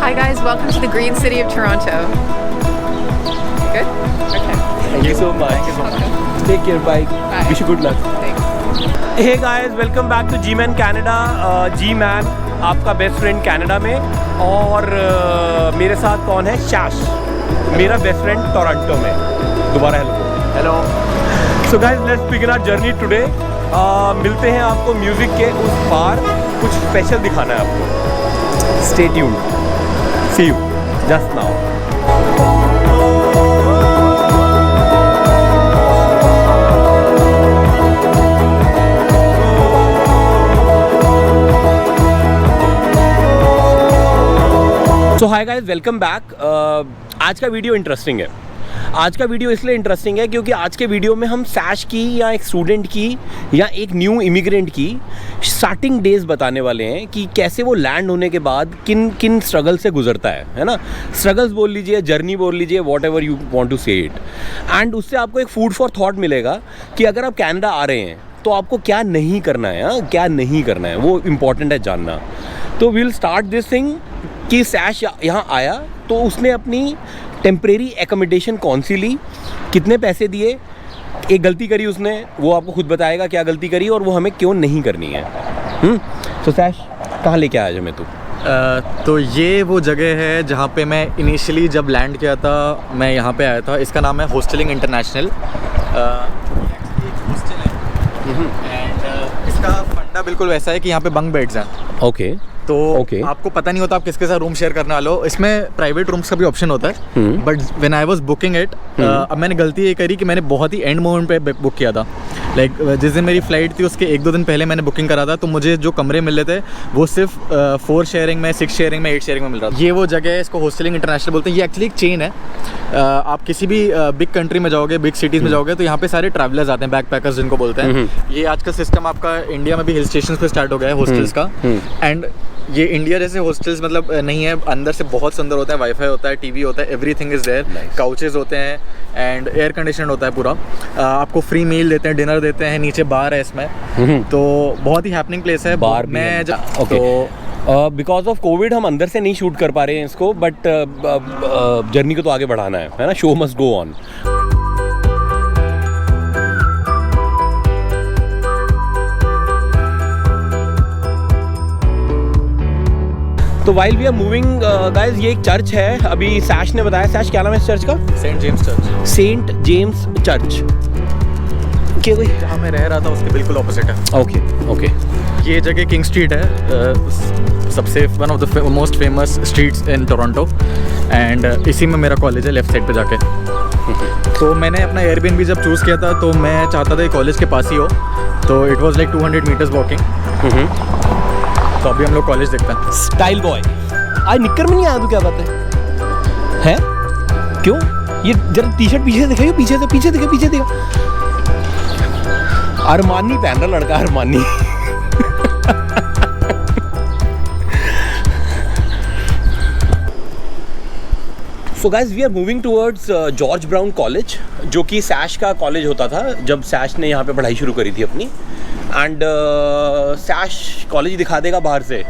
Hi guys, welcome to the Green City of Toronto. Good? Okay. Thank you so much. Thank you so much. Take care. Bye. Bye. Wish you good luck. Thanks. Hey guys, welcome back to G-Man Canada. G-Man आपका best friend Canada में और मेरे साथ कौन है? शैश, मेरा best friend Toronto में। दोबारा hello. So guys, let's begin our journey today. मिलते हैं आपको म्यूज़िक के उस पार, कुछ स्पेशल दिखाना है आपको। Stay tuned, see you just now. So hi guys, welcome back. आज का वीडियो इंटरेस्टिंग है। आज का वीडियो इसलिए इंटरेस्टिंग है क्योंकि आज के वीडियो में हम सैश की या एक स्टूडेंट की या एक न्यू इमिग्रेंट की स्टार्टिंग डेज बताने वाले हैं कि कैसे वो लैंड होने के बाद किन किन स्ट्रगल से गुजरता है ना। स्ट्रगल्स बोल लीजिए, जर्नी बोल लीजिए, whatever you want to say it. And उससे आपको एक फूड फॉर थॉट मिलेगा कि अगर आप कनाडा आ रहे हैं तो आपको क्या नहीं करना है, क्या नहीं करना है, वो इम्पॉर्टेंट है जानना। तो वील स्टार्ट दिस थिंग कि सैश यहाँ आया तो उसने अपनी टेम्परेरी एकोमोडेशन कौन सी ली, कितने पैसे दिए, एक गलती करी उसने, वो आपको खुद बताएगा क्या गलती करी और वो हमें क्यों नहीं करनी है। तो सैश, कहाँ लेके आया जो मैं तू? तो ये वो जगह है जहाँ पे मैं इनिशियली जब लैंड किया था, मैं यहाँ पे आया था। इसका नाम है हॉस्टलिंग इंटरनेशनल। एक हॉस्टल है एंड इसका फंडा बिल्कुल वैसा है कि यहाँ पे बंक बेड्स हैं। ओके। तो आपको पता नहीं होता आप किसके साथ रूम शेयर करने वाले हो। इसमें प्राइवेट रूम्स का भी ऑप्शन होता है, but when I was booking it, अब मैंने गलती ये करी कि मैंने बहुत ही एंड मोमेंट पे बुक किया था। लाइक जिस दिन मेरी फ्लाइट थी उसके 1-2 दिन पहले मैंने बुकिंग करा था, तो मुझे जो कमरे मिल रहे थे वो सिर्फ 4 शेयरिंग में, 6 शेयरिंग में, 8 शेयरिंग में मिल रहा था। ये वो जगह है, इसको हॉस्टलिंग इंटरनेशनल बोलते हैं। ये एक्चुअली एक चेन है। आप किसी भी बिग कंट्री में जाओगे, बिग सिटीज़ में जाओगे तो यहाँ पे सारे ट्रैवलर्स आते हैं, बैकपैकर्स जिनको बोलते हैं। ये आजकल सिस्टम आपका इंडिया में भी हिल स्टेशन पे स्टार्ट हो गया है हॉस्टल्स का। एंड ये इंडिया जैसे हॉस्टल्स मतलब नहीं है, अंदर से बहुत सुंदर होता है, वाईफाई होता है, टीवी होता है, एवरीथिंग इज़ देयर, काउचेस होते हैं एंड एयर कंडीशन होता है पूरा। आपको फ्री मील देते हैं, डिनर देते हैं, नीचे बार है इसमें। तो बहुत ही हैपनिंग प्लेस है। बार मैं बिकॉज ऑफ कोविड हम अंदर से नहीं शूट कर पा रहे हैं इसको, बट जर्नी को तो आगे बढ़ाना है ना। Show must go on. तो while we are moving guys, ये एक चर्च है। अभी सैश ने बताया, सैश क्या नाम है इस चर्च का? Saint James Church. Saint James Church के कोई जहाँ मैं रह रहा था उसके बिल्कुल ऑपोजिट है। ओके। ये जगह किंग स्ट्रीट है, सबसे one of the most famous streets in Toronto. And इसी में मेरा कॉलेज है, लेफ्ट साइड पे जाके। तो मैंने अपना एयरबीएनबी जब चूज़ किया था तो मैं चाहता था कॉलेज के पास ही हो, तो it was like 200 metres walking. तो अभी हम लोग कॉलेज देखते हैं। स्टाइल बॉय, आज निक्कर में नहीं आया तू, क्या बात है? क्यों? ये जरा टी शर्ट पीछे दिखाइए, पीछे दिखा। अरमानी पहन रहा लड़का, Armani. So guys, we are moving towards George Brown College, जो कि सैश का कॉलेज होता था जब सैश ने यहाँ पे पढ़ाई शुरू करी थी अपनी। एंड सैश कॉलेज दिखा देगा बाहर से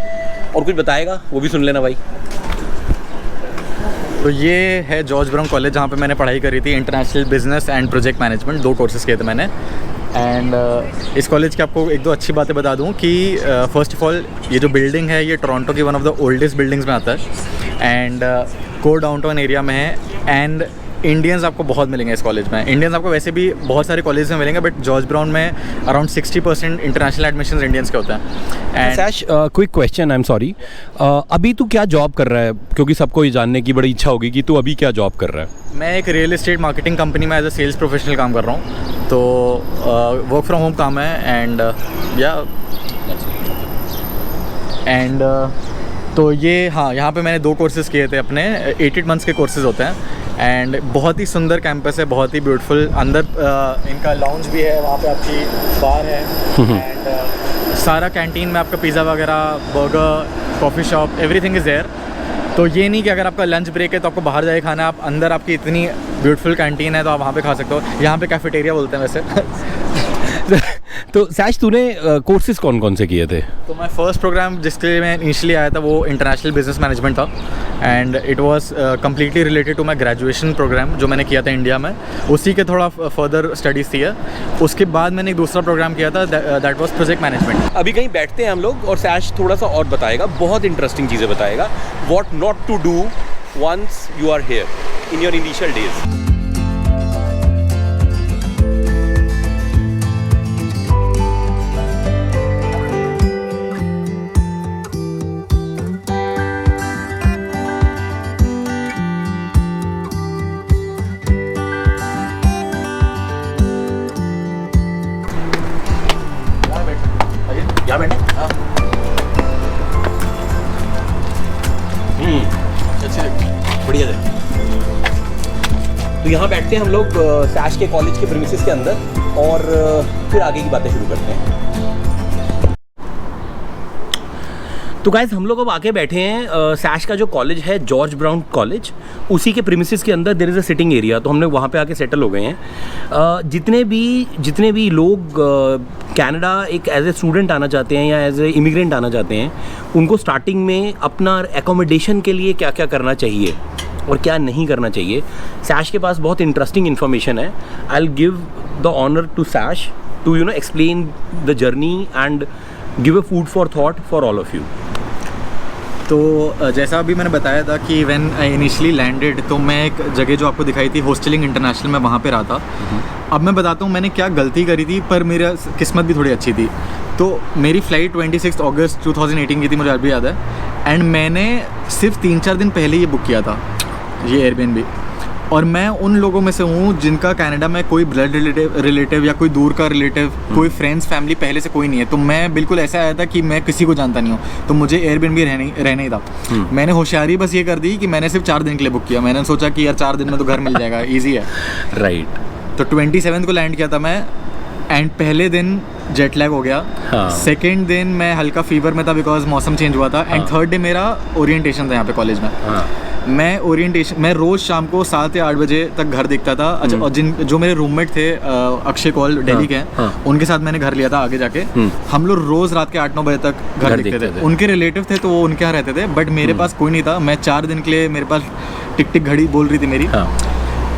और कुछ बताएगा, वो भी सुन लेना भाई। तो ये है जॉर्ज ब्राउन कॉलेज जहाँ पे मैंने पढ़ाई करी थी, international business and project management, 2 courses किए थे मैंने। एंड इस कॉलेज की आपको 1-2 अच्छी बातें बता दूँ कि फर्स्ट ऑफ ऑल ये जो बिल्डिंग है ये टोरंटो की one of the oldest buildings में आता है एंड कोर डाउनटाउन एरिया में है। एंड इंडियंस आपको बहुत मिलेंगे इस कॉलेज में। इंडियंस आपको वैसे भी बहुत सारे कॉलेज में मिलेंगे, बट जॉर्ज ब्राउन में अराउंड 60% इंटरनेशनल एडमिशन्स इंडियंस के होते हैं। And सैश, quick question, I am sorry, अभी तू क्या जॉब कर रहा है? क्योंकि सबको ये जानने की बड़ी इच्छा होगी कि तू अभी क्या जॉब कर रहा है। मैं एक रियल एस्टेट मार्केटिंग कंपनी में एज अ सेल्स प्रोफेशनल काम कर रहा हूँ। तो वर्क फ्रॉम होम काम है एंड तो ये यहाँ पे मैंने 2 कोर्सेज़ किए थे अपने, 8 मंथ्स के कोर्सेज़ होते हैं। एंड बहुत ही सुंदर कैंपस है, बहुत ही ब्यूटीफुल। अंदर इनका लाउंज भी है, वहाँ पे आपकी बार है एंड सारा कैंटीन में आपका पिज़्ज़ा वगैरह, burger, coffee shop, everything is there. तो ये नहीं कि अगर आपका लंच ब्रेक है तो आपको बाहर जाके खाना है, आप अंदर आपकी इतनी ब्यूटीफुल कैंटीन है तो आप वहाँ पे खा सकते हो। यहाँ पे कैफेटेरिया बोलते हैं वैसे। तो सैश तूने कोर्सेज कौन कौन से किए थे? तो मैं फर्स्ट प्रोग्राम जिसके लिए मैं इनिशियली आया था वो इंटरनेशनल बिजनेस मैनेजमेंट था and it was completely related to my graduation programme जो मैंने किया था इंडिया में, उसी के थोड़ा फर्दर स्टडीज़ थी। उसके बाद मैंने एक दूसरा प्रोग्राम किया था दैट वाज प्रोजेक्ट मैनेजमेंट। अभी कहीं बैठते हैं हम लोग और सैश थोड़ा सा और बताएगा, बहुत इंटरेस्टिंग चीज़ें बताएगा, what not to do once you are here in your initial days. यहाँ बैठे? बढ़िया है। तो यहाँ बैठते हैं हम लोग सैश के कॉलेज के प्रीमिसेस के अंदर और फिर आगे की बातें शुरू करते हैं। तो गाइस हम लोग अब आके बैठे हैं सैश का जो कॉलेज है जॉर्ज ब्राउन कॉलेज, उसी के प्रीमिसेस के अंदर there is a sitting area. तो हमने वहाँ पे आके सेटल हो गए हैं। जितने भी लोग कनाडा एक एज ए स्टूडेंट आना चाहते हैं या एज ए इमिग्रेंट आना चाहते हैं, उनको स्टार्टिंग में अपना एकोमोडेशन के लिए क्या क्या करना चाहिए और क्या नहीं करना चाहिए, सैश के पास बहुत इंटरेस्टिंग इन्फॉर्मेशन है। I will give the honour to Sash to explain the journey and give a food for thought for all of you. तो जैसा अभी मैंने बताया था कि व्हेन आई इनिशियली लैंडेड तो मैं एक जगह जो आपको दिखाई थी हॉस्टलिंग इंटरनेशनल में वहाँ पे रहा था। अब मैं बताता हूँ मैंने क्या गलती करी थी, पर मेरा किस्मत भी थोड़ी अच्छी थी। तो मेरी फ़्लाइट 26 अगस्त 2018 की थी, मुझे अभी याद है, एंड मैंने सिर्फ 3-4 दिन पहले ये बुक किया था ये एयरबीएनबी। और मैं उन लोगों में से हूँ जिनका कनाडा में कोई ब्लड रिलेटिव या कोई दूर का रिलेटिव, कोई फ्रेंड्स फैमिली पहले से कोई नहीं है। तो मैं बिल्कुल ऐसा आया था कि मैं किसी को जानता नहीं हूँ, तो मुझे एयरबीएनबी रहना ही था। मैंने होशियारी बस ये कर दी कि मैंने सिर्फ 4 दिन के लिए बुक किया। मैंने सोचा कि यार 4 दिन में तो घर मिल जाएगा, ईजी है। राइट। तो 27 को लैंड किया था मैं एंड पहले दिन जेट लैग हो गया। सेकेंड दिन मैं हल्का फीवर में था बिकॉज मौसम चेंज हुआ था। एंड थर्ड डे मेरा ओरिएंटेशन था यहाँ पे कॉलेज में। मैं रोज़ शाम को 7 या 8 बजे तक घर देखता था। अच्छा, और जो मेरे रूममेट थे अक्षय कौल दिल्ली के हैं, उनके साथ मैंने घर लिया था आगे जाके। हम लोग रोज़ रात के 8-9 बजे तक घर देखते थे। उनके रिलेटिव थे तो वो उनके यहाँ रहते थे, बट मेरे पास कोई नहीं था। मैं 4 दिन के लिए, मेरे पास टिक टिक घड़ी बोल रही थी मेरी।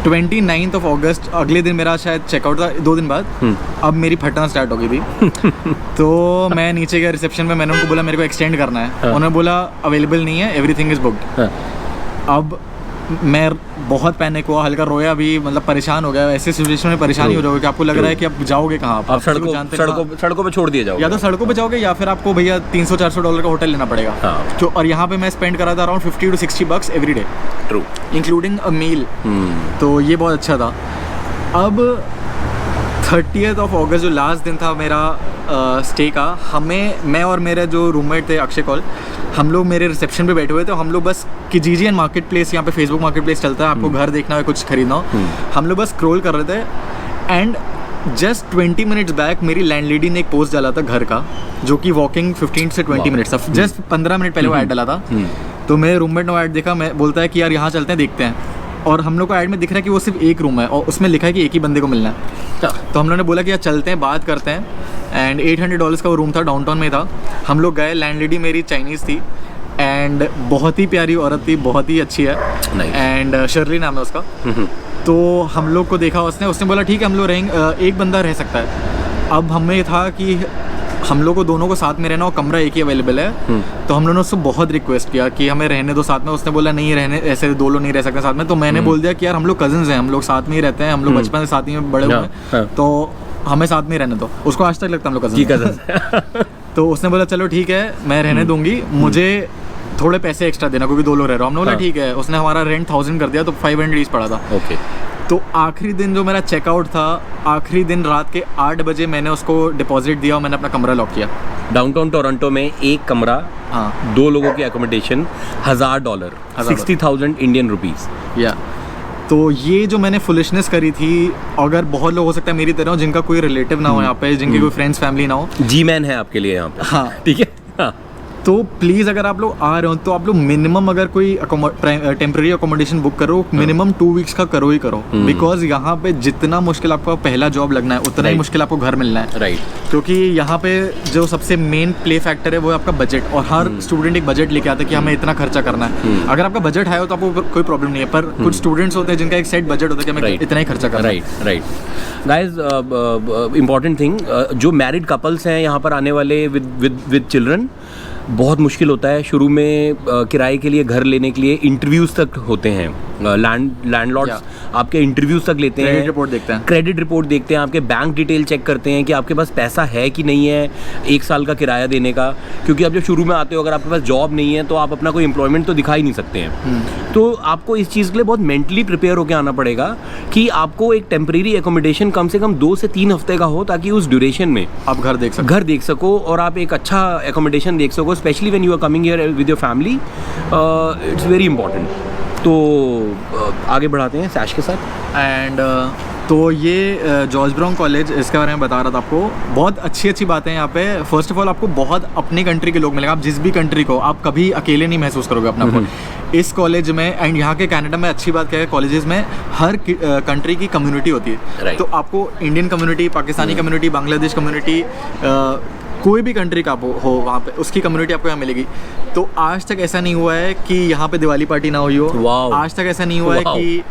29 अगस्त अगले दिन मेरा शायद चेकआउट था, 2 दिन बाद। अब मेरी फटना स्टार्ट हो गई थी। तो मैं नीचे गया रिसेप्शन में, मैंने उनको बोला मेरे को एक्सटेंड करना है। उन्होंने बोला अवेलेबल नहीं है, एवरीथिंग इज बुक्ड। अब मैं बहुत पैनिक हुआ, हल्का रोया भी, मतलब परेशान हो गया। ऐसे सिचुएशन में परेशानी हो जाओगे कि आपको लग रहा है कि आप जाओगे कहाँ, आप सड़कों पे छोड़ दिए जाओगे। या तो सड़कों पे जाओगे या फिर आपको भैया $300-400 का होटल लेना पड़ेगा। तो और यहाँ पे मैं स्पेंड करा था around $50 to $60 every day, true, including a meal. तो ये बहुत अच्छा था। अब 30th अगस्त जो लास्ट दिन था मेरा स्टे का, मैं और मेरे जो रूममेट थे अक्षय कौल, हम लोग मेरे रिसेप्शन पे बैठे हुए थे। हम लोग बस कि जीजीएन मार्केट प्लेस, यहाँ पे फेसबुक मार्केट प्लेस चलता है, आपको घर देखना हो, कुछ खरीदना हो, हम लोग बस स्क्रॉल कर रहे थे। एंड जस्ट 20 मिनट्स बैक मेरी लैंडलेडी ने एक पोस्ट डाला था घर का, जो कि वॉकिंग 15 से 20 मिनट्स था। जस्ट 15 मिनट पहले वो ऐड डाला था। तो मेरे रूममेट ने वो ऐड देखा, मैं बोलता है कि यार यहाँ चलते हैं, देखते हैं। और हम लोग को ऐड में दिख रहा है कि वो सिर्फ एक रूम है और उसमें लिखा है कि एक ही बंदे को मिलना है। तो हम लोगों ने बोला कि यार चलते हैं, बात करते हैं। एंड $800 का वो रूम था, डाउनटाउन में था। हम लोग गए, लैंडलेडी मेरी चाइनीज़ थी एंड बहुत ही प्यारी औरत थी, बहुत ही अच्छी है। एंड शर्ली नाम है उसका। तो हम लोग को देखा उसने बोला ठीक है हम लोग रहेंगे, एक बंदा रह सकता है। अब हमें था कि हम लोग को दोनों को साथ में रहना और कमरा एक ही अवेलेबल है। तो हम लोगों ने उससे बहुत रिक्वेस्ट किया कि हमें रहने दो साथ में। उसने बोला नहीं रहने, ऐसे 2 लोग नहीं रह सकते साथ में। तो मैंने बोल दिया कि यार हम लोग कजिन्स हैं, हम लोग साथ में ही रहते हैं, हम लोग बचपन से साथ ही में बड़े हुए हैं, तो हमें साथ में ही रहने दो। उसको आज तक लगता है हम लोग कजिन्स। तो उसने बोला चलो ठीक है मैं रहने दूंगी, मुझे थोड़े पैसे एक्स्ट्रा देना क्योंकि 2 लोग रह रहे हो। हमने बोला ठीक है। उसने हमारा रेंट 1000 कर दिया, तो 500 ईच पड़ा था। ओके। तो आखिरी दिन जो मेरा चेकआउट था, आखिरी दिन रात के 8 बजे मैंने उसको डिपॉजिट दिया और मैंने अपना कमरा लॉक किया। डाउनटाउन टोरंटो में एक कमरा, 2 लोगों की एकोमोडेशन, $1000, 60,000 इंडियन रुपीज़। या तो ये जो मैंने फुलिशनेस करी थी, अगर बहुत लोग हो सकता है मेरी तरह हो जिनका कोई रिलेटिव ना हो यहाँ पे, जिनके कोई फ्रेंड्स फैमिली ना हो। जी मैन है आपके लिए यहाँ पे। हाँ ठीक है। हाँ। तो प्लीज़ अगर आप लोग आ रहे हो तो आप लोग मिनिमम अगर कोई टेम्प्रेरी अकोमोडेशन बुक करो, मिनिमम 2 वीक्स का करो ही करो, बिकॉज यहाँ पे जितना मुश्किल आपका पहला जॉब लगना है उतना ही मुश्किल आपको घर मिलना है। राइट। क्योंकि यहाँ पे जो सबसे मेन प्ले फैक्टर है वो है आपका बजट, और हर स्टूडेंट एक बजट लेके आता है कि हमें इतना खर्चा करना है। अगर आपका बजट हाई हो तो आपको कोई प्रॉब्लम नहीं है, पर कुछ स्टूडेंट्स होते हैं जिनका एक सेट बजट होता है कि हमें इतना ही खर्चा करना है। राइट गाइज, इम्पॉर्टेंट थिंग, जो मैरिड कपल्स हैं यहाँ पर आने वाले विद चिल्ड्रन, बहुत मुश्किल होता है शुरू में किराए के लिए घर लेने के लिए। इंटरव्यूज़ तक होते हैं, लैंडलॉर्ड्स आपके इंटरव्यूज़ तक लेते हैं, क्रेडिट रिपोर्ट देखते हैं, आपके बैंक डिटेल चेक करते हैं कि आपके पास पैसा है कि नहीं है 1 साल का किराया देने का। क्योंकि आप जब शुरू में आते हो, अगर आपके पास जॉब नहीं है तो आप अपना कोई एम्प्लॉयमेंट तो दिखा ही नहीं सकते हैं। तो आपको इस चीज़ के लिए बहुत मेंटली प्रिपेयर होकर आना पड़ेगा कि आपको एक टेम्परेरी एकोमोडेशन कम से कम 2 से 3 हफ्ते का हो, ताकि उस ड्यूरेशन में आप घर देख सको और आप एक अच्छा एकोमोडेशन देख सको, specially when you are coming here with your family. It's very important. तो आगे बढ़ाते हैं सैश के साथ। एंड तो ये जॉर्ज ब्राउन कॉलेज, इसके बारे में बता रहा था आपको। बहुत अच्छी बातें हैं यहाँ पे। फर्स्ट ऑफ ऑल आपको बहुत अपनी कंट्री के लोग मिलेंगे, आप जिस भी कंट्री को, आप कभी अकेले नहीं महसूस करोगे अपना को इस कॉलेज में। एंड यहाँ के कनाडा में अच्छी बात क्या है, कॉलेजेस में हर कंट्री की कम्युनिटी होती है। तो आपको Indian community, Pakistani community, Bangladesh community, कोई भी कंट्री का हो वहाँ पे उसकी कम्युनिटी आपको यहाँ मिलेगी। तो आज तक ऐसा नहीं हुआ है कि यहाँ पे दिवाली पार्टी ना हुई हो। आज तक ऐसा नहीं हुआ है कि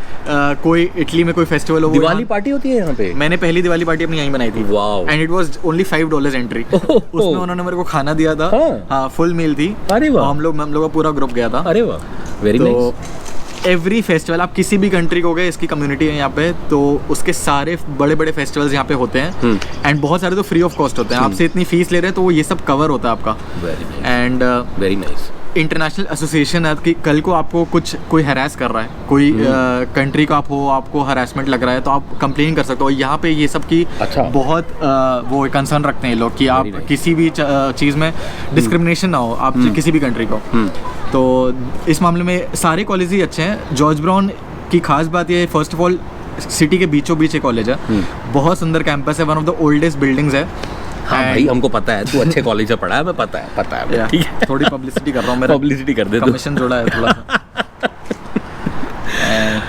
कोई इटली में कोई फेस्टिवल हो। दिवाली पार्टी होती है यहाँ पे? मैंने पहली दिवाली पार्टी अपनी यहीं बनाई थी। And it was only $5 entry. उसमें उन्होंने मेरे को खाना दिया था। हाँ, फुल मील थी। अरे वाह। हम लोग का पूरा ग्रुप गया था। अरे वाह, वेरी नाइस। एवरी फेस्टिवल, आप किसी भी कंट्री को गए, इसकी कम्युनिटी है यहाँ पे, तो उसके सारे बड़े बड़े फेस्टिवल्स यहाँ पे होते हैं। एंड बहुत सारे तो फ्री ऑफ कॉस्ट होते हैं। आपसे इतनी फीस ले रहे हैं तो वो ये सब कवर होता है आपका। And very nice. International association है कि कल को आपको कोई हरास कर रहा है, कोई कंट्री का आप हो, आपको हरासमेंट लग रहा है, तो आप कंप्लेन कर सकते हो। यहाँ पे ये सब की बहुत वो कंसर्न रखते हैं लोग कि आप किसी भी चीज़ में डिस्क्रिमिनेशन ना हो, आप किसी भी कंट्री को। तो इस मामले में सारे कॉलेज ही अच्छे हैं। जॉर्ज ब्राउन की खास बात ये है, फर्स्ट ऑफ ऑल सिटी के बीचों बीच एक कॉलेज है, बहुत सुंदर कैंपस है, one of the oldest buildings है। हाँ भाई, हमको पता है, तू अच्छे कॉलेज से पढ़ा है, हमें पता है। ठीक है, थोड़ी पब्लिसिटी कर रहा हूँ, पब्लिसिटी कर दे, कमीशन जोड़ा है थोड़ा सा।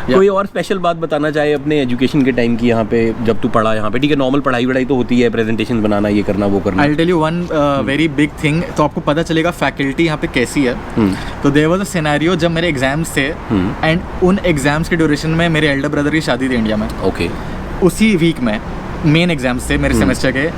कोई और स्पेशल बात बताना चाहे अपने एजुकेशन के टाइम की, यहाँ पे जब तू पढ़ा यहाँ पे? ठीक है, नॉर्मल पढ़ाई तो होती है, प्रेजेंटेशन बनाना, ये करना वो करना। I'll tell you one very big thing, तो आपको पता चलेगा फैकल्टी यहाँ पे कैसी है। तो देयर वाज अ सिनेरियो जब मेरे एग्जाम्स थे, एंड उन एग्जाम्स के ड्यूरेशन में मेरे एल्डर ब्रदर की शादी थी इंडिया में। ओके। उसी वीक में मेन एग्जाम्स थे मेरे सेमेस्टर के।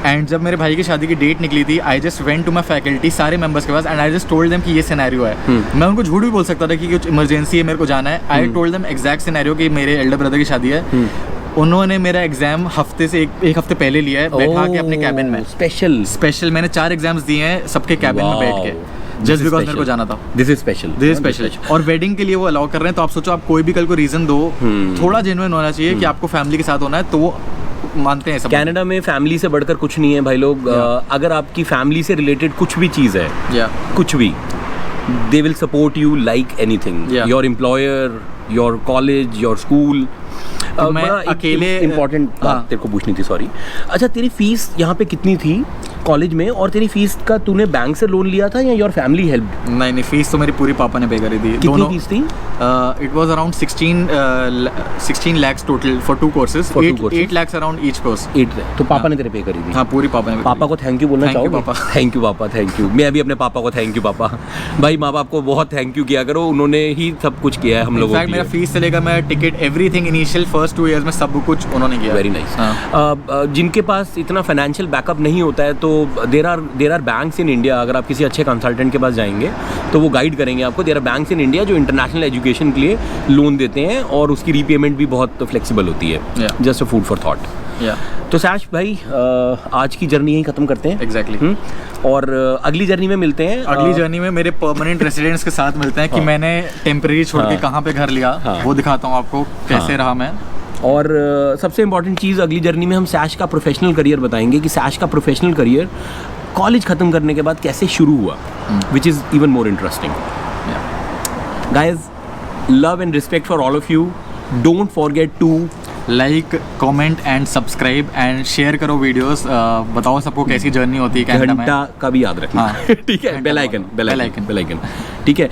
एंड जब मेरे भाई की शादी की डेट निकली थी, I just went to my faculty, सारे मेंबर्स के पास, and I just told them कि ये सिनेरियो है। मैं उनको झूठ भी बोल सकता था कि कुछ इमरजेंसी है, मेरे को जाना है। I told them exact scenario कि मेरे एल्डर ब्रदर की शादी है। उन्होंने मेरा एग्जाम हफ्ते से एक हफ्ते पहले लिया है, बैठा के अपने कैबिन में। स्पेशल मैंने 4 एग्जाम्स दिए हैं सबके कैबिन में बैठ के, जस्ट बिकॉज मेरे को जाना था। This is special. और वेडिंग के लिए वो अलाउ कर रहे हैं, तो आप सोचो, आप कोई भी कल को रीजन दो, थोड़ा जेन्युइन होना चाहिए कि आपको फैमिली के साथ होना है, तो वो मानते हैं सब। कनाडा में फैमिली से बढ़कर कुछ नहीं है भाई लोग। अगर आपकी फैमिली से रिलेटेड कुछ भी चीज़ है, कुछ भी, they will support you like anything. Your employer, your college, your school. मैं अकेले इम्पोर्टेंट बात तेरे को पूछनी थी, सॉरी। अच्छा, तेरी फीस यहाँ पे कितनी थी कॉलेज में, और तेरी फीस का तूने बैंक से लोन लिया था या योर फैमिली हेल्प? नहीं, फीस तो मेरी पूरी पापा ने पे करी थी। कितनी फीस थी? It was around 16 lakhs total for 2 courses, 8 lakhs around each course. 8 lakh तो पापा ने तेरे पे करी थी? हाँ, पूरी पापा ने। पापा को थैंक यू बोलना चाहोगे? थैंक यू पापा, थैंक यू। मैं भी अपने पापा को थैंक यू पापा। भाई, माँ बाप को बहुत थैंक यू किया करो, उन्होंने ही सब कुछ किया है हम लोगों के लिए। मेरा फीस से लेकर मैं ticket, everything, initial first 2 years में सब कुछ उन्होंने किया। Very nice. जिनके पास इतना फाइनेंशियल बैकअप नहीं होता है, तो there are banks in India. अगर आप किसी अच्छे कंसल्टेंट के पास जाएंगे तो वो गाइड करेंगे आपको। There are banks in India जो इंटरनेशनल एजुकेशन के लिए लोन देते हैं, और उसकी रीपेमेंट भी बहुत फ्लेक्सिबल होती है। Just a food for thought. तो सैश भाई, आज की जर्नी यहीं खत्म करते हैं। एग्जैक्टली। और अगली जर्नी में मिलते हैं। अगली जर्नी में मेरे परमानेंट रेसिडेंट्स के साथ मिलते हैं कि मैंने टेम्परेरी छोड़ के कहाँ पे घर लिया, वो दिखाता हूँ आपको कैसे रहा मैं। और सबसे इम्पॉर्टेंट चीज़, अगली जर्नी में हम सैश का प्रोफेशनल करियर बताएंगे कि सैश का प्रोफेशनल करियर कॉलेज ख़त्म करने के बाद कैसे शुरू हुआ, which is even more interesting. Guys, love and respect for all of you. Don't forget to like comment and subscribe and share करो वीडियोस, बताओ सबको कैसी जर्नी होती है कनाडा में। घंटा का भी याद रखना, हाँ। ठीक है, घंटा बेल आइकन, दबाओ। बेल आइकन, ठीक है।